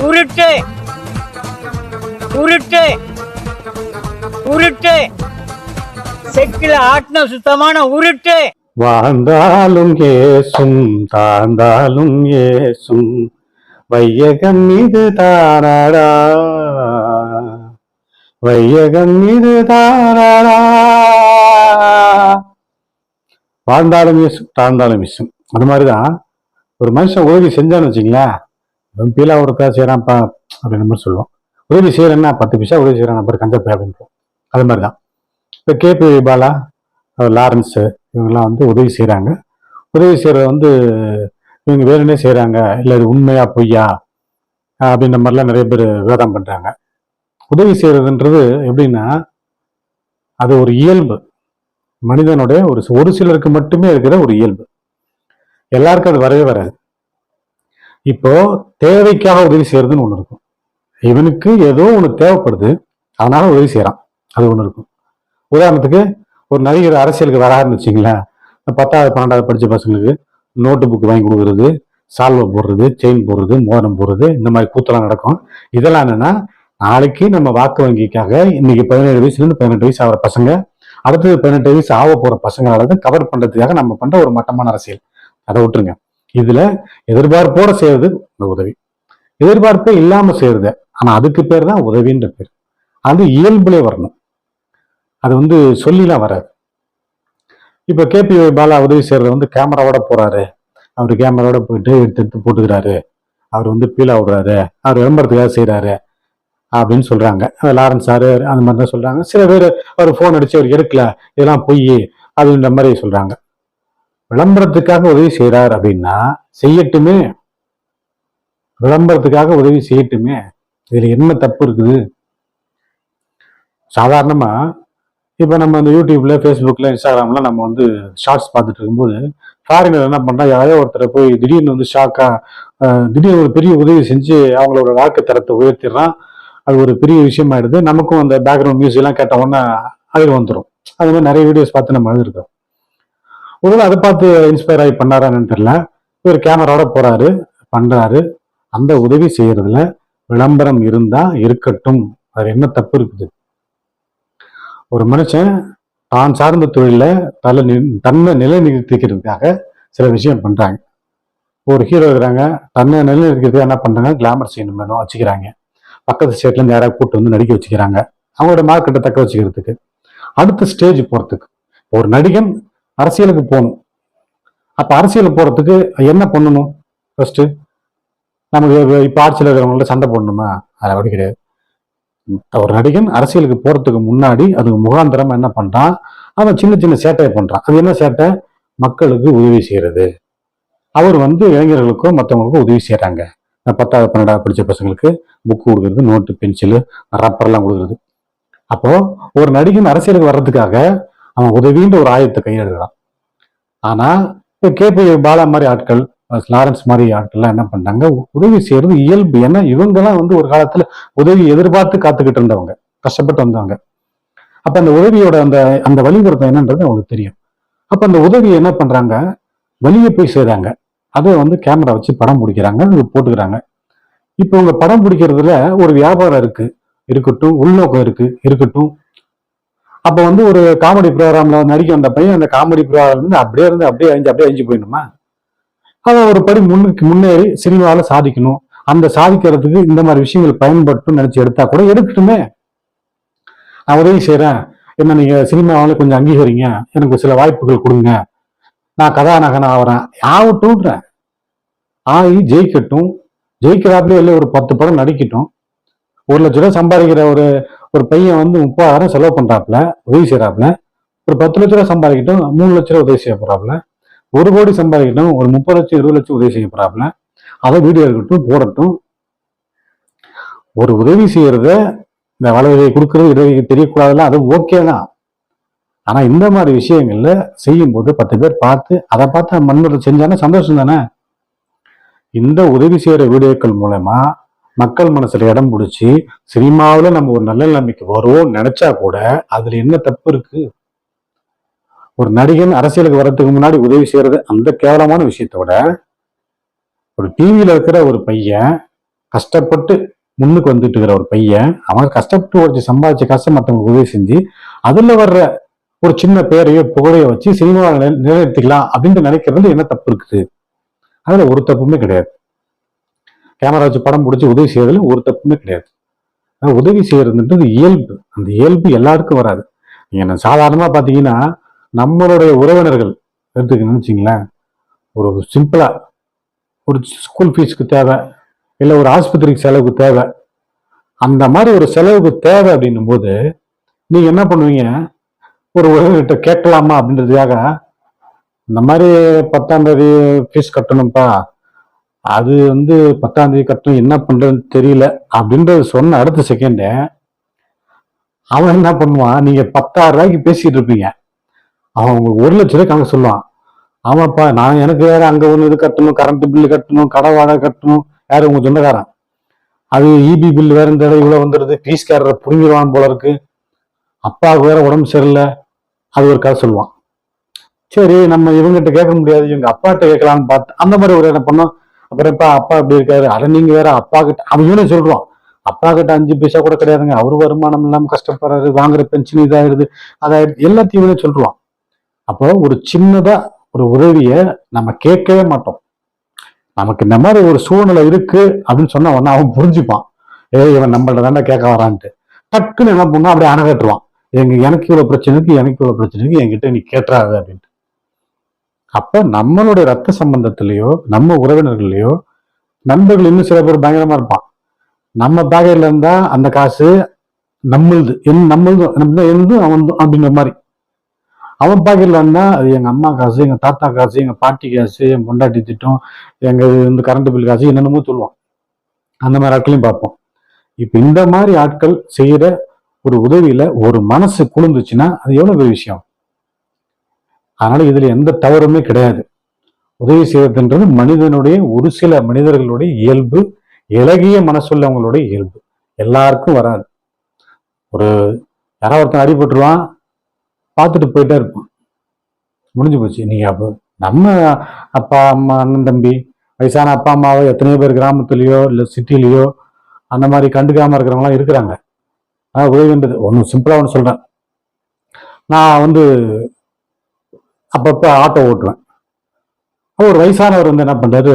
உருட்டு உருட்டு உருட்டு செக்கில ஆட்டின சுத்தமான உருட்டு. வாழ்ந்தாலும் ஏசும் தாழ்ந்தாலும் ஏசும் வையகம் இது தானடா, வையகம் இது தானடா. வாழ்ந்தாலும் ஏசும் தாழ்ந்தாலும் ஏசும். அது மாதிரிதான் ஒரு மனுஷன் உதவி செஞ்சான்னு வச்சுங்களேன், பீலா ஒருக்கா செய்யறான்ப்பா அப்படின்னு மாதிரி சொல்லுவோம். உதவி செய்யறேன்னா 10 பைசா உதவி செய்யறான் நம்பர் கஞ்சப்பை அப்படின்றோம். அது மாதிரிதான் இப்ப கேபி பாலா, லாரன்ஸ் இவங்கெல்லாம் வந்து உதவி செய்யறாங்க. உதவி செய்யறது வந்து இவங்க வேணும்னே செய்யறாங்க, இல்ல இது உண்மையா பொய்யா அப்படின்ற மாதிரிலாம் நிறைய பேர் விவாதம் பண்றாங்க. உதவி செய்யறதுன்றது எப்படின்னா அது ஒரு இயல்பு, மனிதனுடைய ஒரு சிலருக்கு மட்டுமே இருக்கிற ஒரு இயல்பு. எல்லாருக்கும் அது வரவே வராது. இப்போ தேவைக்காக உதவி செய்யறதுன்னு ஒண்ணு இருக்கும். இவனுக்கு ஏதோ ஒண்ணு தேவைப்படுது, அதனால உதவி செய்யறான், அது ஒண்ணு இருக்கும். உதாரணத்துக்கு ஒரு நடிகர் அரசியலுக்கு வராருன்னு வச்சுங்களேன், 10வது 12வது படிச்ச பசங்களுக்கு நோட்டு புக் வாங்கி கொடுக்கறது, சால்வை போடுறது, செயின் போடுறது, மோதிரம் போடுறது, இந்த மாதிரி கூத்தெல்லாம் நடக்கும். இதெல்லாம் என்னன்னா நாளைக்கு நம்ம வாக்கு வங்கிக்காக இன்னைக்கு 17 வயசுல இருந்து 18 வயசு ஆகிற பசங்க, அடுத்தது 18 வயசு ஆக போற பசங்களால கவர் பண்றதுக்காக நம்ம பண்ற ஒரு மட்டமான அரசியல். அதை விட்டுருங்க. இதுல எதிர்பார்ப்போட செய்யறது இந்த உதவி, எதிர்பார்ப்பே இல்லாம செய்யறது, ஆனா அதுக்கு பேர் தான் உதவின்ற பேர். அது இயல்புலே வரணும், அது வந்து சொல்லிலாம் வராது. இப்ப கேபி பாலா உதவி செய்யறது வந்து கேமராவோட போறாரு, அவரு கேமராவோட போயிட்டு எடுத்து எடுத்து போட்டுக்கிறாரு, அவர் வந்து பீலா விடுறாரு, அவர் விளம்பரத்துக்காக செய்யறாரு அப்படின்னு சொல்றாங்க. லாரன்ஸ் சாரு அந்த மாதிரி தான் சொல்றாங்க. சில பேர் அவர் போன் அடிச்சு அவர் எடுக்கல, இதெல்லாம் பொய் அப்படின்ற மாதிரி சொல்றாங்க. விளம்பரத்துக்காக உதவி செய்யறாரு அப்படின்னா செய்யட்டுமே, விளம்பரத்துக்காக உதவி செய்யட்டுமே, இதுல என்ன தப்பு இருக்குது? சாதாரணமா இப்ப நம்ம அந்த யூடியூப்ல, ஃபேஸ்புக்ல, இன்ஸ்டாகிராம்ல நம்ம வந்து ஷார்ட்ஸ் பார்த்துட்டு இருக்கும்போது ஃபாரினர் என்ன பண்றா, யாரோ ஒருத்தரை போய் திடீர்னு வந்து ஷாக்கா திடீர்னு ஒரு பெரிய உதவி செஞ்சு அவங்களோட வாழ்க்கை தரத்தை உயர்த்திடுறான். அது ஒரு பெரிய விஷயமாயிடுது. நமக்கும் அந்த பேக்ரவுண்ட் மியூசிக் எல்லாம் கேட்ட உடனே அழுகு வந்துடும். அது மாதிரி நிறைய வீடியோஸ் பார்த்து நம்ம அழுதுருக்கோம். ஒருவேளை அதை பார்த்து இன்ஸ்பயர் ஆகி பண்ணாரான்னு தெரியல. இவர் கேமராவோட போறாரு, பண்றாரு. அந்த உதவி செய்யறதுல விளம்பரம் இருந்தா இருக்கட்டும், அது என்ன தப்பு இருக்குது? ஒரு மனுஷன் தான் சார்ந்த தொழில தன்னை நிலைநிறுத்திக்கிறதுக்காக சில விஷயம் பண்றாங்க. ஒரு ஹீரோ இருக்கிறாங்க, தன்னை நிலைநிறுத்திக்கிறதுக்கு என்ன பண்றாங்க, கிளாமர் சீன் வேணும் வச்சுக்கிறாங்க. பக்கத்து ஸ்டேட்ல இருந்து யாராவது கூட்டு வந்து நடிக்க வச்சுக்கிறாங்க, அவங்களோட மார்க்கெட்டை தக்க வச்சுக்கிறதுக்கு. அடுத்த ஸ்டேஜ் போறதுக்கு ஒரு நடிகன் அரசியலுக்கு போகணும். அப்ப அரசியலுக்கு போறதுக்கு என்ன பண்ணணும்? ஃபர்ஸ்ட் நமக்கு இப்ப ஆட்சியில் இருக்கிறவங்கள்ட்ட சண்டை போடணுமா? அது அப்படி கிடையாது. ஒரு நடிகன் அரசியலுக்கு போறதுக்கு முன்னாடி அதுக்கு முகாந்திரமா என்ன பண்றான், அவன் சின்ன சின்ன சேட்டையை பண்றான். அது என்ன சேட்டை? மக்களுக்கு உதவி செய்யறது. அவர் வந்து இளைஞர்களுக்கும் மற்றவங்களுக்கும் உதவி செய்யறாங்க. 10வது 12வது படிச்ச பசங்களுக்கு புக்கு கொடுக்கறது, நோட்டு, பென்சிலு, ரப்பர் எல்லாம் கொடுக்கறது. அப்போ ஒரு நடிகன் அரசியலுக்கு வர்றதுக்காக அவன் உதவின்ற ஒரு ஆயுதத்தை கையெழுறான். ஆனா இப்ப கேபி பாலா மாதிரி ஆட்கள், லாரன்ஸ் மாதிரி ஆட்கள்லாம் என்ன பண்றாங்க, உதவி செய்யறது இயல்பு. ஏன்னா இவங்கெல்லாம் வந்து ஒரு காலத்துல உதவி எதிர்பார்த்து காத்துக்கிட்டு இருந்தவங்க, கஷ்டப்பட்டு வந்தவங்க. அப்ப அந்த உதவியோட அந்த அந்த வழிபடுத்தம் என்னன்றது அவங்களுக்கு தெரியும். அப்ப அந்த உதவியை என்ன பண்றாங்க, வெளியே போய் செய்றாங்க. அதை வந்து கேமரா வச்சு படம் பிடிக்கிறாங்க, போட்டுக்கிறாங்க. இப்ப உங்க படம் பிடிக்கிறதுல ஒரு வியாபாரம் இருக்கு இருக்கட்டும், உள்நோக்கம் இருக்கட்டும். அப்ப வந்து ஒரு காமெடி ப்ரோக்ராம்ல நடிக்க வந்த பையன் அந்த காமெடி ப்ரோக்ராம் இருந்து அப்படியே அழிஞ்சு போயிடணுமா? அவன் ஒரு படி முன்னேறி சினிமாவில் சாதிக்கணும். அந்த சாதிக்கிறதுக்கு இந்த மாதிரி விஷயங்கள் பயன்படுத்தும் நினைச்சு எடுத்தா கூட எடுக்கட்டுமே. நான் உதவி செய்யறேன், என்ன நீங்க சினிமாவில் கொஞ்சம் அங்கீகரிங்க, எனக்கு சில வாய்ப்புகள் கொடுங்க, நான் கதாநாயகன் ஆகிறேன், ஆகட்டும்ன்றேன். ஆகி ஜெயிக்கட்டும், ஜெயிக்கிறாப்புல இல்லை ஒரு 10 படம் நடிக்கட்டும். 1,00,000 சம்பாதிக்கிற ஒரு ஒரு பையன் வந்து 30,000 செலவு பண்றாப்புல, உதவி செய்யறாப்புல. ஒரு 10,00,000 சம்பாதிக்கட்டும், 3,00,000 உதவி செய்ய போறாப்புல. 1 கோடி சம்பாதிக்கட்டும், ஒரு 30 லட்சம் 20 லட்சம் உதவி செய்ய போறாப்புல. அதை வீடியோ இருக்கட்டும், போடட்டும். ஒரு உதவி செய்யறத இந்த வலதுகை கொடுக்கறது இடதுகை தெரியக்கூடாதுல, அது ஓகே தான். ஆனா இந்த மாதிரி விஷயங்கள்ல செய்யும் போது 10 பேர் பார்த்து அதை பார்த்து மண்ணுறதை செஞ்சானே சந்தோஷம் தானே. இந்த உதவி செய்யற வீடியோக்கள் மூலமா மக்கள் மனசுல இடம் பிடிச்சி சினிமாவில நம்ம ஒரு நல்ல நிலைமைக்கு வருவோம் நினைச்சா கூட அதுல என்ன தப்பு இருக்கு? ஒரு நடிகன் அரசியலுக்கு வர்றதுக்கு முன்னாடி உதவி செய்யறது அந்த கேவலமான விஷயத்த விட, ஒரு டிவியில இருக்கிற ஒரு பையன் கஷ்டப்பட்டு முன்னுக்கு வந்துட்டு இருக்கிற ஒரு பையன், அவன் கஷ்டப்பட்டு உழைச்சு சம்பாதிச்ச காசை மற்றவங்களுக்கு உதவி செஞ்சு அதுல வர்ற ஒரு சின்ன பேரையோ புகழையோ வச்சு சினிமாவை நிலைநிறுத்திக்கலாம் அப்படின்னு நினைக்கிறது என்ன தப்பு இருக்குது? அதுல ஒரு தப்புமே கிடையாது. கேமரா வச்சு படம் பிடிச்சி உதவி செய்யறதுல ஒரு தப்புமே கிடையாது. உதவி செய்யறதுன்றது இயல்பு. அந்த இயல்பு எல்லாருக்கும் வராது. நீங்க சாதாரணமா பாத்தீங்கன்னா நம்மளுடைய உறவினர்கள் எடுத்துக்கணும்னு வச்சுங்களேன், ஒரு சிம்பிளா ஒரு ஸ்கூல் ஃபீஸ்க்கு தேவை, இல்லை ஒரு ஆஸ்பத்திரிக்கு செலவுக்கு தேவை, அந்த மாதிரி ஒரு செலவுக்கு தேவை அப்படின்னும் போது நீங்க என்ன பண்ணுவீங்க? ஒரு உறவுகிட்ட கேட்கலாமா அப்படின்றதுக்காக, இந்த மாதிரி 10ஆம் தேதி ஃபீஸ் கட்டணும்ப்பா, அது 10ஆம் தேதி கட்டணும், என்ன பண்றதுன்னு தெரியல அப்படின்றது சொன்ன அடுத்த செகண்ட் அவன் என்ன பண்ணுவான்? நீங்க 10,000 ரூபாய்க்கு பேசிட்டு இருப்பீங்க, அவன் உங்களுக்கு 1,00,000 ரூபாய் கணக்கு சொல்லுவான். ஆமாப்பா, நான் எனக்கு வேற அங்க ஒண்ணு இது கட்டணும், கரண்ட் பில்லு கட்டணும், கடை வாடகை கட்டணும். யாரு? உங்க சொந்தக்காரன். அது இபி பில் வேற இந்த இடம் இவ்வளவு வந்துடுது, ஃபீஸ்காரரை புரிஞ்சிருவான் போல இருக்கு, அப்பாவுக்கு வேற உடம்பு சரியில்லை, அது ஒரு கதை சொல்லுவான். சரி, நம்ம இவங்ககிட்ட கேட்க முடியாது, இவங்க அப்பாட்ட கேட்கலான்னு பார்த்து அந்த மாதிரி ஒரு என்ன பண்ணோம். அப்புறம் இப்ப அப்பா இப்படி இருக்காரு, அட நீங்க வேற அப்பா கிட்ட, அவன் இவனே சொல்றான், அப்பா கிட்ட 5 பைசா கூட கிடையாதுங்க, அவரு வருமானம் இல்லாம கஷ்டப்படுறாரு, வாங்குற பென்ஷன் இதாயிடுது, அதாயிடுது, எல்லாத்தையும் இவனே சொல்றான். அப்போ ஒரு சின்னதா ஒரு உதவிய நம்ம கேட்கவே மாட்டோம். நமக்கு இந்த மாதிரி ஒரு சூழ்நிலை இருக்கு அப்படின்னு சொன்ன உடனே அவன் புரிஞ்சுப்பான், இவன் நம்மள்ட்ட தாண்டா கேட்க வரான்ட்டு. டக்குன்னு என்ன பண்ணா அப்படியே அணகட்டுருவான், எனக்கு இவ்வளவு பிரச்சனை இருக்கு, எனக்கு இவ்வளவு பிரச்சனை இருக்கு, என்கிட்ட நீ கேட்டுறாது அப்படின்ட்டு. அப்ப நம்மளுடைய ரத்த சம்பந்தத்திலேயோ நம்ம உறவினர்களையோ நண்பர்கள் இன்னும் சில பேர் பயங்கரமா இருப்பான். நம்ம பேகையில இருந்தா அந்த காசு நம்மளுது, நம்மளுது அவன் அப்படின்ற மாதிரி. அவன் பாக்கெட்ல இருந்தா அது எங்க அம்மா காசு, எங்க தாத்தா காசு, எங்க பாட்டி காசு, என் பொண்டாட்டி திட்டம், எங்க கரண்ட் பில் காசு, என்னென்னமோ சொல்லுவான். அந்த மாதிரி ஆட்களையும் பார்ப்போம். இப்ப இந்த மாதிரி ஆட்கள் செய்யற ஒரு உதவியில ஒரு மனசு குளிர்ந்துச்சுன்னா அது எவ்வளவு பெரிய விஷயம். அதனால இதுல எந்த தவறுமே கிடையாது. உதவி செய்வதுன்றது மனிதனுடைய ஒரு சில மனிதர்களுடைய இயல்பு, இலகிய மனசுள்ளவங்களுடைய இயல்பு. எல்லாருக்கும் வராது. ஒரு யாராவது ஒருத்தன் அடிபட்டுருவான், பார்த்துட்டு போயிட்டே இருப்பான், முடிஞ்சு போச்சு. நீங்க அப்போ நம்ம அப்பா அம்மா அண்ணன் தம்பி வயசான அப்பா அம்மாவோ எத்தனையோ பேர் கிராமத்துலயோ இல்லை சிட்டிலேயோ அந்த மாதிரி கண்டுக்காம இருக்கிறவங்களாம் இருக்கிறாங்க. உதவின்றது ஒன்று சிம்பிளா ஒன்று சொல்றேன். நான் அப்பப்போ ஆட்டோ ஓட்டுவேன். ஒரு வயசானவர் என்ன பண்றாரு,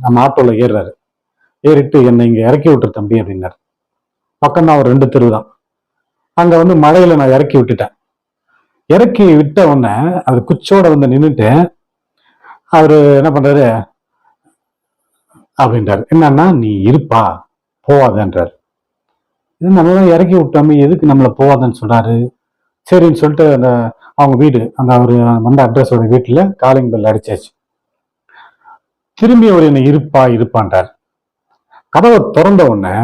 நம்ம ஆட்டோல ஏறுறாரு. ஏறிட்டு என்னை இங்க இறக்கி விட்டுரு தம்பி அப்படின்னாரு. பக்கம் தான் ஒரு 2 தெரு தான். அங்க மழையில நான் இறக்கி விட்டுட்டேன். இறக்கி விட்ட உடனே அது குச்சோட நின்றுட்டு அவரு என்ன பண்றாரு அப்படின்றாரு, என்னன்னா நீ இருப்பா போவாதன்றாரு. இது நம்ம இறக்கி விட்டோமே, எதுக்கு நம்மளை போவாதன்னு சொல்றாரு. சரின்னு சொல்லிட்டு அவங்க வீடு, அவரு அட்ரஸோட வீட்டுல காலிங் பெல் அடிச்சாச்சு. திரும்பி அவர் என்ன இருப்பா இருப்பான்றார். கதவை திறந்த உடனே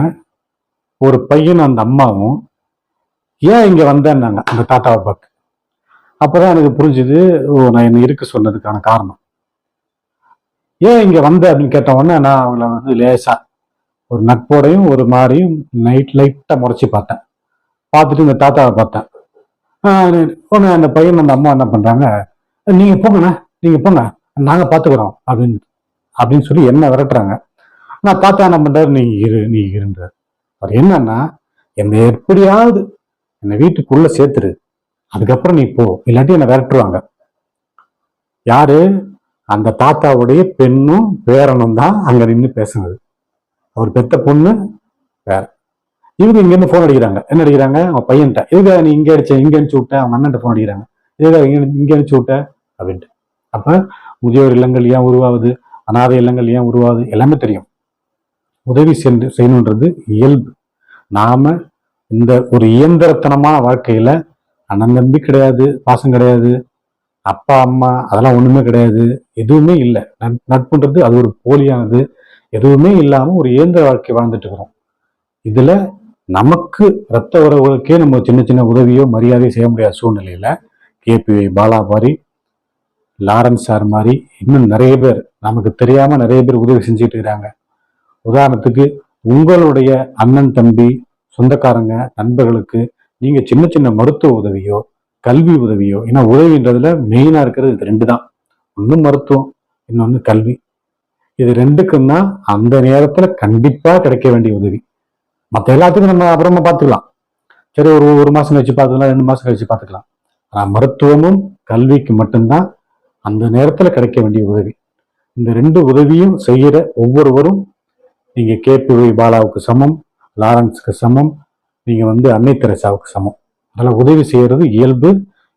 ஒரு பையனும் அந்த அம்மாவும் ஏன் இங்க வந்தேன்னாங்க அந்த தாத்தாவை பார்த்து. அப்பதான் எனக்கு புரிஞ்சுது, நான் என்ன இருக்க சொன்னதுக்கான காரணம். ஏன் இங்க வந்த அப்படின்னு கேட்ட உடனே நான் அவங்கள லேசா ஒரு நட்போடையும் ஒரு மாதிரியும் லைட்டா முறைச்சி பார்த்தேன். பார்த்துட்டு இந்த தாத்தாவை பார்த்தேன். உடனே அந்த பையன் அந்த அம்மா என்ன பண்றாங்க, நீங்க போங்கண்ணா, நீங்க போங்க, நாங்க பாத்துக்கிறோம் அப்படின்னு சொல்லி என்ன விரட்டுறாங்க. நான் தாத்தா என்ன பண்றாரு, நீ இருன்றார். அவர் என்னன்னா, என்னை எப்படியாவது என்னை வீட்டுக்குள்ள சேர்த்துரு, அதுக்கப்புறம் நீ போ, இல்லாட்டி என்னை விரட்டுருவாங்க. யாரு? அந்த தாத்தாவுடைய பெண்ணும் பேரனும் தான் அங்க நின்று பேசுனது. அவர் பெத்த பொண்ணு வேற. இவங்க இங்க இருந்து போன் அடிக்கிறாங்க. என்ன அடிக்கிறாங்க? அவன் பையன்ட்ட, இதுக்காக நீ இங்க அனுப்பிச்சு விட்ட, அவங்க அண்ணன்ட்ட போன் அடிக்கிறாங்க, இதுக்காக இங்க அனுப்பிச்சு விட்ட அப்படின்ட்டு. அப்ப முதியோர் இல்லங்கள் ஏன் உருவாகுது, அனாதை இல்லங்கள் ஏன் உருவாகுது, எல்லாமே தெரியும். உதவி செய்யணுன்றது இயல்பு. நாம இந்த ஒரு இயந்திரத்தனமான வாழ்க்கையில அண்ணன் தம்பி கிடையாது, பாசம் கிடையாது, அப்பா அம்மா அதெல்லாம் ஒண்ணுமே கிடையாது, எதுவுமே இல்லை. நட்புன்றது அது ஒரு போலியானது. எதுவுமே இல்லாம ஒரு இயந்திர வாழ்க்கை வாழ்ந்துட்டு இருக்கிறோம். இதுல நமக்கு ரத்த உறவுகளுக்கே நம்ம சின்ன சின்ன உதவியோ மரியாதையோ செய்ய முடியாத சூழ்நிலையில கேபி பாலா மாதிரி, லாரன்ஸ் சார் மாதிரி இன்னும் நிறைய பேர் நமக்கு தெரியாம நிறைய பேர் உதவி செஞ்சுட்டு இருக்கிறாங்க. உதாரணத்துக்கு உங்களுடைய அண்ணன் தம்பி சொந்தக்காரங்க நண்பர்களுக்கு நீங்க சின்ன சின்ன மருத்துவ உதவியோ கல்வி உதவியோ, ஏன்னா உதவின்றதுல மெயினா இருக்கிறது இது 2 தான். ஒண்ணு மருத்துவம், இன்னொன்னு கல்வி. இது ரெண்டுக்கும் தான் அந்த நேரத்துல கண்டிப்பா கிடைக்க வேண்டிய உதவி. மற்ற எல்லாத்துக்கும் நம்ம அப்புறமா பார்த்துக்கலாம். சரி, ஒரு மாசம் கழிச்சு பார்த்துக்கலாம், 2 மாசம் கழிச்சு பார்த்துக்கலாம். ஆனா மருத்துவமும் கல்விக்கு மட்டும்தான் அந்த நேரத்துல கிடைக்க வேண்டிய உதவி. இந்த 2 உதவியும் செய்யற ஒவ்வொருவரும் நீங்க KPY பாலாவுக்கு சமம், லாரன்ஸுக்கு சமம், நீங்க அன்னை தெரசாவுக்கு சமம். அதனால உதவி செய்யறது இயல்பு.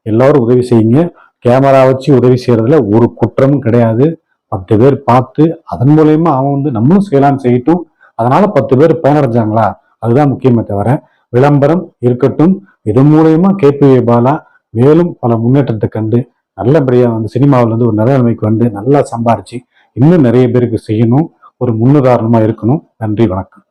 எல்லாரும் உதவி செய்யுங்க. கேமரா வச்சு உதவி செய்யறதுல ஒரு குற்றமும் கிடையாது. 10 பேர் பார்த்து அதன் மூலயமா அவன் நம்மளும் செய்யலாம்னு செய்யட்டும். அதனால 10 பேர் பயனடைஞ்சாங்களா, அதுதான் முக்கியமே தவிர விளம்பரம் இருக்கட்டும். இது மூலயமா KPY பாலா மேலும் பல முன்னேற்றத்தை கண்டு நல்லபடியா சினிமாவில் ஒரு நல்ல நிலைமைக்கு நல்லா சம்பாரிச்சு இன்னும் நிறைய பேருக்கு செய்யணும். ஒரு முன்னுதாரணமா இருக்கணும். நன்றி, வணக்கம்.